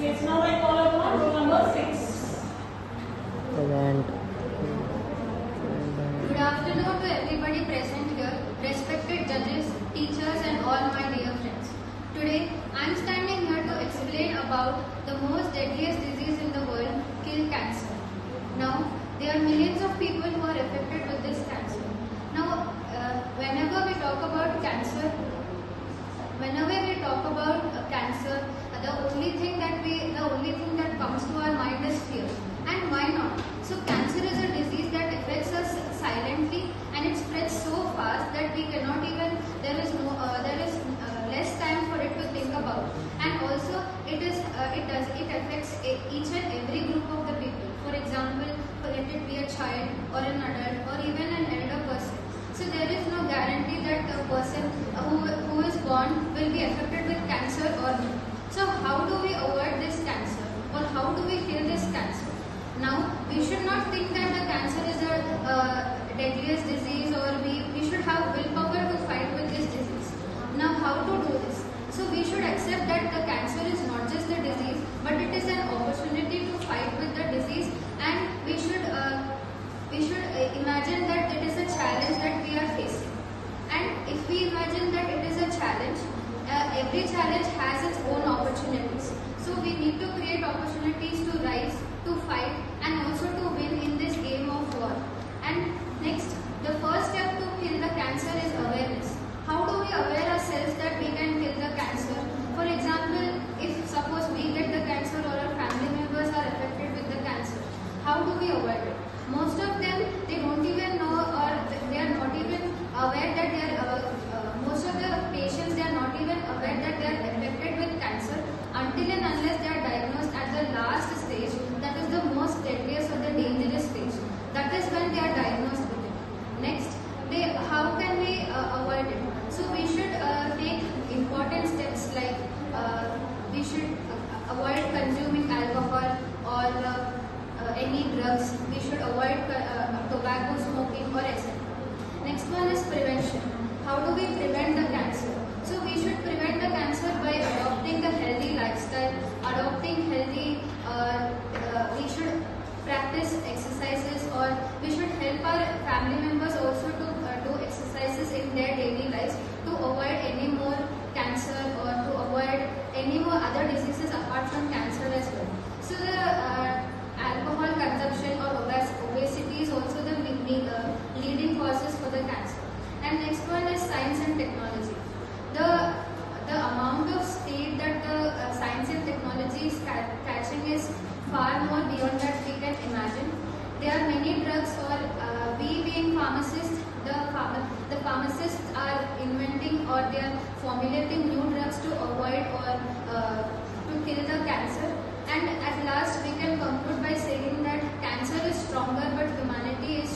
Yes, now I call upon roll number 6. Present. Good afternoon to everybody present here, respected judges, teachers and all my dear friends. Today, I am standing here to explain about the most deadliest disease in the world, cancer. Now, there are millions of people who are affected with this cancer. Now, whenever we talk about cancer, the only thing that comes to our mind is fear. And why not? So cancer is a disease that affects us silently, and it spreads so fast that we cannot even, there is less time for it to think about. And also it affects each and every group of the people. For example, let it be a child or an adult or even an elder person. So there is no guarantee that the person who is born will be affected with cancer or not. So how do we avoid this cancer, or how do we kill this cancer? Now, we should not think that the cancer is a deadliest disease, or we should have willpower to fight with this disease. Now, how to do this? So we should accept that the cancer is not just a disease, but it is an opportunity to fight with the disease, and we should imagine that it is a challenge that we are facing. And if we imagine that it is a challenge, every challenge has its own opportunities. So we need to create opportunities to rise, to fight, and also to win in this game of war. And next, the first step to kill the cancer is awareness. How do we aware ourselves that we can kill the cancer? For example, if suppose we get the cancer or our family members are affected with the cancer, how do we avoid it? Most of them, they don't even know, or they are not even aware that they are, most of the patients, they are not even aware that they are affected with cancer until and unless they are diagnosed at the last stage, that is the most deadliest or the dangerous stage. That is when they are diagnosed with it. Next, how can we avoid it? So we should take important steps like we should avoid consuming alcohol or any drugs. We should avoid tobacco smoking or etc. Next one is prevention. How do we prevent the cancer? So we should prevent the cancer by adopting a healthy lifestyle, we should practice exercises, or we should help our family members also to do exercises in their daily lives to avoid any more cancer or to avoid any more other diseases apart from cancer as well. So the alcohol consumption or obesity is also the leading causes for the cancer. And next one is science and technology. The amount of speed that the science and technology is catching is far more beyond that we can imagine. There are many drugs, or we being pharmacists, the pharmacists are inventing or they are formulating new drugs to avoid or to kill the cancer. And at last we can conclude by saying that cancer is stronger but humanity is